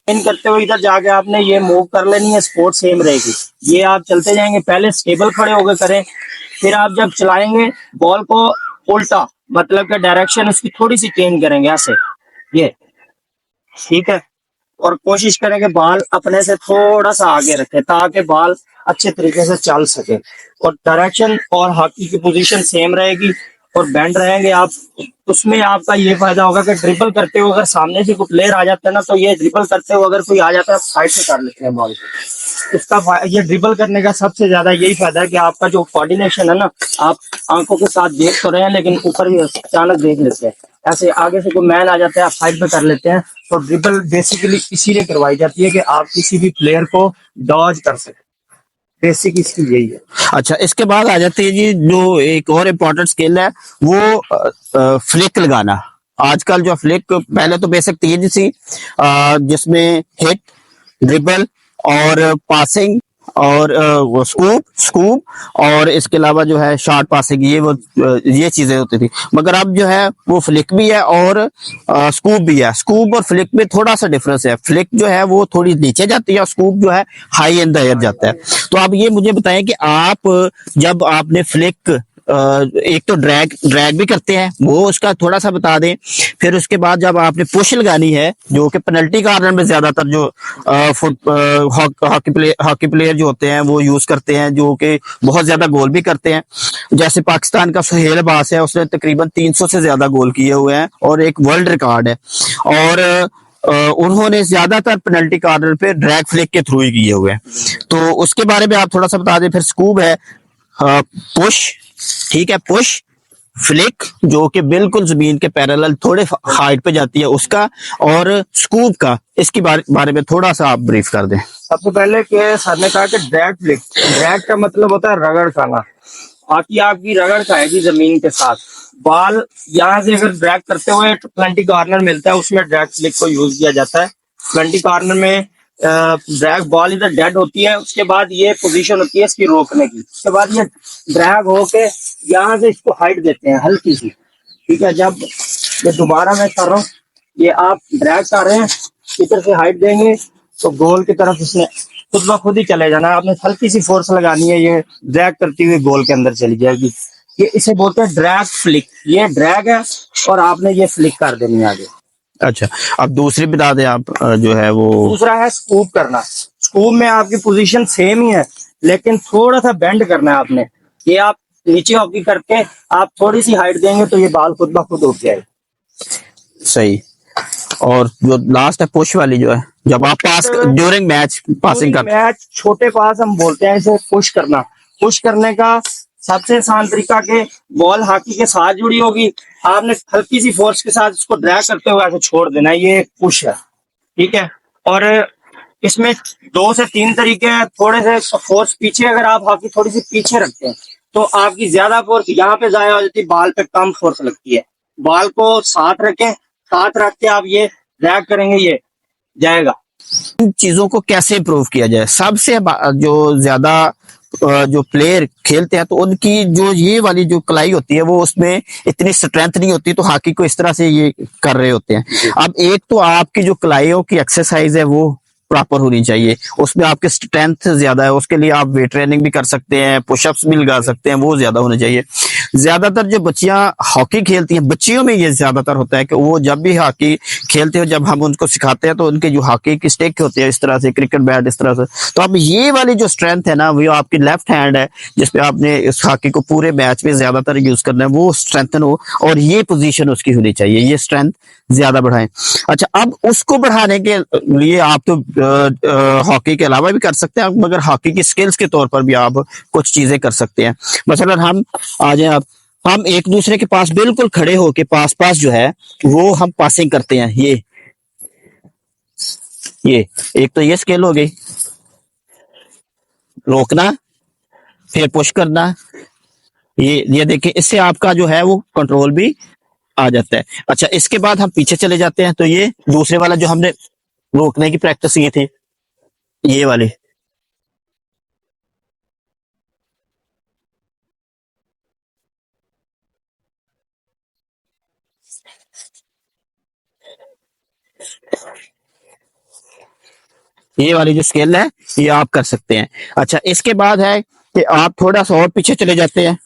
इन करते हुए इधर जाके आपने ये मूव कर लेनी है, स्पोर्ट सेम रहेगी। ये आप चलते जाएंगे, पहले स्टेबल खड़े होकर करें, फिर आप जब चलाएंगे बॉल को उल्टा, मतलब कि डायरेक्शन उसकी थोड़ी सी चेंज करेंगे ऐसे, ये ठीक है। और कोशिश करें कि बाल अपने से थोड़ा सा आगे रखें ताकि बाल अच्छे तरीके से चल सके, और डायरेक्शन और हॉकी की पोजीशन सेम रहेगी और बैंड रहेंगे आप। उसमें आपका ये फायदा होगा कि ड्रिबल करते हुए अगर सामने से कोई प्लेयर आ जाता है ना, तो ये ड्रिबल करते हुए अगर कोई आ जाता है साइड से कर लेते हैं बॉल को। ये ड्रिबल करने का सबसे ज्यादा यही फायदा है कि आपका जो कोऑर्डिनेशन है ना, आप आंखों के साथ देख तो रहे हैं लेकिन ऊपर भी अचानक देख लेते हैं, ऐसे आगे से कोई मैन आ जाता है आप साइड पे कर लेते हैं। तो ड्रिबल बेसिकली इसीलिए करवाई जाती है कि आप किसी भी प्लेयर को डॉज कर सकें, बेसिक इसकी यही है। अच्छा, इसके बाद आ जाती है जी जो एक और इम्पोर्टेंट स्किल है, वो फ्लिक लगाना। आजकल जो फ्लिक, पहले तो बेसिक तीन थी, जिसमें हिट, ड्रिबल और पासिंग और वो स्कूप स्कूप, और इसके अलावा जो है शॉर्ट पासिंग, ये चीजें होती थी। मगर अब जो है वो फ्लिक भी है और स्कूप भी है। स्कूप और फ्लिक में थोड़ा सा डिफरेंस है। फ्लिक जो है वो थोड़ी नीचे जाती है और स्कूप जो है हाई इन द एयर जाता है। तो आप ये मुझे बताएं कि आप जब आपने फ्लिक, एक तो ड्रैग ड्रैग भी करते हैं, वो उसका थोड़ा सा बता दें। फिर उसके बाद जब आपने पुश लगानी है, जो कि पेनल्टी कार्नर में ज्यादातर जो हॉकी प्लेयर जो होते हैं वो यूज करते हैं, जो कि बहुत ज्यादा गोल भी करते हैं। जैसे पाकिस्तान का सुहेल अब्बास है, उसने तकरीबन 300 से ज्यादा गोल किए हुए हैं और एक वर्ल्ड रिकॉर्ड है। और उन्होंने ज्यादातर पेनल्टी कार्नर पे ड्रैग फ्लिक के थ्रू ही किए हुए हैं। तो उसके बारे में आप थोड़ा सा बता दें। फिर स्कूब है, पुश, ठीक है, पुश, फ्लिक जो कि बिल्कुल जमीन के पैरेलल थोड़े हाइट पे जाती है उसका, और स्कूप का, इसके बारे में थोड़ा सा आप ब्रीफ कर दें। सबसे पहले के सर ने कहा कि ड्रैग फ्लिक, ड्रैग का मतलब होता है रगड़ खाना। बाकी आपकी रगड़ खाएगी जमीन के साथ बॉल। यहाँ से अगर ड्रैग करते हुए 20 कॉर्नर मिलता है, उसमें ड्रैग फ्लिक को यूज किया जाता है। 20 कॉर्नर में ड्रैग बॉल इधर डेड होती है, उसके बाद ये पोजीशन होती है इसकी रोकने की, उसके बाद ये ड्रैग होके यहाँ से इसको हाइट देते हैं हल्की सी, ठीक है। जब ये दोबारा मैं कर रहा हूँ, ये आप ड्रैग कर रहे हैं, इधर से हाइट देंगे तो गोल की तरफ इसने खुद ब खुद ही चले जाना है। आपने हल्की सी फोर्स लगानी है, ये ड्रैग करती हुई गोल के अंदर चली जाएगी। ये इसे बोलते हैं ड्रैग फ्लिक। ये ड्रैग है और आपने ये फ्लिक कर देनी है आगे। अच्छा, अब दूसरी बता दें आप, जो है वो दूसरा है स्कूप करना। स्कूप में आपकी पोजीशन सेम ही है लेकिन थोड़ा सा बेंड करना है आपने। ये आप नीचे हॉकी करके आप थोड़ी सी हाइट देंगे तो ये बाल खुद ब खुद उठ जाएगा। सही। और जो लास्ट है पुश वाली, जो है जब आप पास ड्यूरिंग मैच पासिंग कर, मैच छोटे पास हम बोलते हैं इसे पुश करना। पुश करने का सबसे आसान तरीका के बॉल हॉकी के साथ जुड़ी होगी, आपने हल्की सी फोर्स के साथ इसको ड्रैग करते हुए ऐसे छोड़ देना, ये पुश है, ठीक है। और इसमें 2 से 3 तरीके हैं। थोड़े से फोर्स पीछे, अगर आप हॉकी थोड़ी सी पीछे रखते हैं तो आपकी ज्यादा फोर्स यहाँ पे जाया हो जाती है, बाल पे कम फोर्स लगती है। बाल को साथ रखें, साथ रख के आप ये ड्रैग करेंगे, ये जाएगा। इन चीजों को कैसे इम्प्रूव किया जाए? सबसे जो ज्यादा जो प्लेयर खेलते हैं तो उनकी जो ये वाली जो कलाई होती है वो उसमें इतनी स्ट्रेंथ नहीं होती, तो हॉकी को इस तरह से ये कर रहे होते हैं। अब एक तो आपकी जो कलाइयों की एक्सरसाइज है वो प्रॉपर होनी चाहिए, उसमें आपकी स्ट्रेंथ ज्यादा है, उसके लिए आप वेट ट्रेनिंग भी कर सकते हैं, पुशअप्स भी लगा सकते हैं, वो ज्यादा होने चाहिए। ज्यादातर जो बच्चियां हॉकी खेलती हैं, बच्चियों में ये ज्यादातर होता है कि वो जब भी हॉकी खेलते हो, जब हम उनको सिखाते हैं तो उनके जो हॉकी की स्टिक होती है इस तरह से, क्रिकेट बैट इस तरह से, तो अब ये वाली जो स्ट्रेंथ है ना, वो आपकी लेफ्ट हैंड है जिसपे आपने इस हॉकी को पूरे मैच में ज्यादातर यूज करना है, वो स्ट्रेंथन हो और ये पोजीशन उसकी होनी चाहिए, ये स्ट्रेंथ ज्यादा बढ़ाएं। अच्छा, अब उसको बढ़ाने के लिए आप तो हॉकी के अलावा भी कर सकते हैं, मगर हॉकी की स्किल्स के तौर पर भी आप कुछ चीजें कर सकते हैं। मसलन हम आ जाए, आप हम एक दूसरे के पास बिल्कुल खड़े होके पास पास जो है वो हम पासिंग करते हैं। ये एक तो ये स्किल हो गई, रोकना फिर पुश करना। ये देखिए, इससे आपका जो है वो कंट्रोल भी आ जाता है। अच्छा, इसके बाद हम पीछे चले जाते हैं, तो ये दूसरे वाला जो हमने रोकने की प्रैक्टिस किए थे, ये वाले। ये वाली जो स्किल है ये आप कर सकते हैं। अच्छा, इसके बाद है कि आप थोड़ा सा और पीछे चले जाते हैं,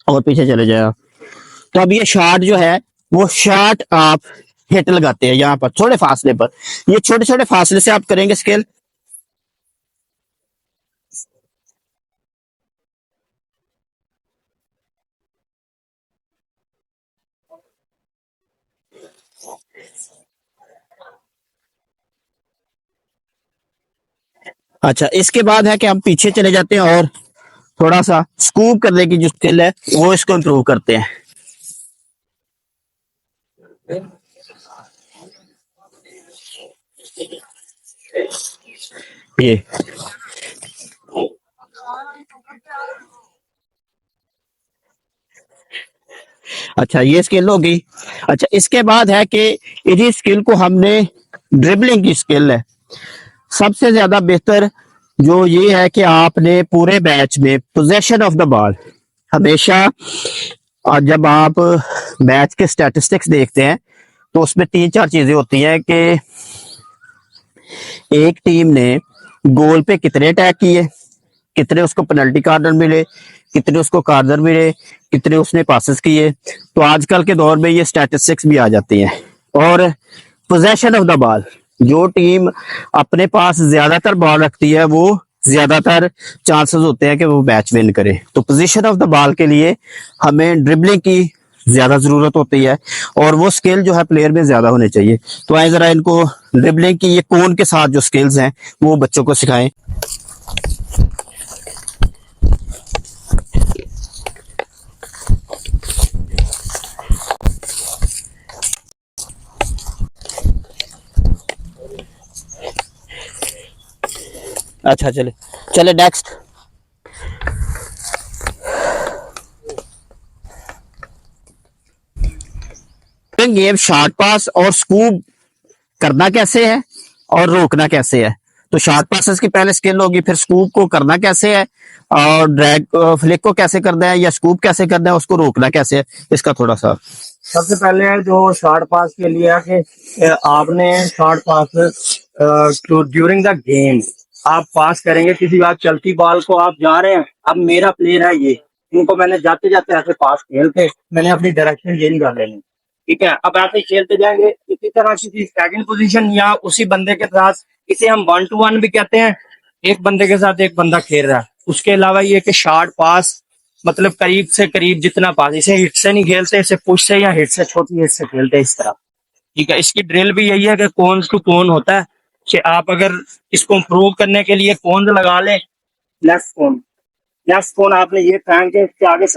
और पीछे चले जाए आप, तो अब ये शॉट जो है वो शॉट आप हिट लगाते हैं यहाँ पर थोड़े फासले पर। ये छोटे छोटे फासले से आप करेंगे स्किल। अच्छा, इसके बाद है कि हम पीछे चले जाते हैं और थोड़ा सा स्कूप करने की जो स्किल है वो इसको इम्प्रूव करते हैं। ये अच्छा, ये स्किल होगी। अच्छा, इसके बाद है कि इसी स्किल को हमने, ड्रिबलिंग की स्किल है सबसे ज्यादा बेहतर, जो ये है कि आपने पूरे मैच में पोजेशन ऑफ द बॉल हमेशा, और जब आप मैच के स्टैटिस्टिक्स देखते हैं तो उसमें तीन चार चीजें होती हैं कि एक टीम ने गोल पे कितने अटैक किए, कितने उसको पेनल्टी कार्नर मिले, कितने उसको कार्नर मिले, कितने उसने पासेस किए। तो आजकल के दौर में ये स्टैटिस्टिक्स भी आ जाती हैं। और पोजेशन ऑफ द बॉल, जो टीम अपने पास ज्यादातर बॉल रखती है वो ज्यादातर चांसेस होते हैं कि वो मैच विन करे। तो पोजीशन ऑफ द बॉल के लिए हमें ड्रिबलिंग की ज्यादा जरूरत होती है, और वो स्किल जो है प्लेयर में ज्यादा होने चाहिए। तो आए जरा इनको ड्रिबलिंग की ये कोन के साथ जो स्किल्स हैं वो बच्चों को सिखाएं। अच्छा, चले चले नेक्स्ट। गेम शॉर्ट पास और स्कूप करना कैसे है और रोकना कैसे है। तो शॉर्ट पासेस की पहले स्किल होगी, फिर स्कूप को करना कैसे है, और ड्रैग फ्लिक को कैसे करना है, या स्कूप कैसे करना है, उसको रोकना कैसे है, इसका थोड़ा सा। सबसे पहले है जो शॉर्ट पास के लिए है कि आपने short pass during the game आप पास करेंगे किसी बात चलती बॉल को, आप जा रहे हैं, अब मेरा प्लेयर है ये, इनको मैंने जाते जाते ऐसे पास खेल के मैंने अपनी डायरेक्शन चेंज कर लेनी, ठीक है। अब ऐसे खेलते जाएंगे इसी तरह किसी सेकंड पोजीशन या उसी बंदे के साथ, इसे हम 1-to-1 भी कहते हैं, एक बंदे के साथ एक बंदा खेल रहा है। उसके अलावा ये कि शॉर्ट पास मतलब करीब से करीब जितना पास, इसे हिट से नहीं खेलते, इसे पुश से या हिट से, छोटी हिट से खेलते हैं इस तरह, ठीक है। इसकी ड्रिल भी यही है कि कौन टू कौन होता है, कि आप अगर इसको इम्प्रूव करने के लिए कौन लगा लें, लेफ्ट कौन आपने ये फेंक के इसके आगे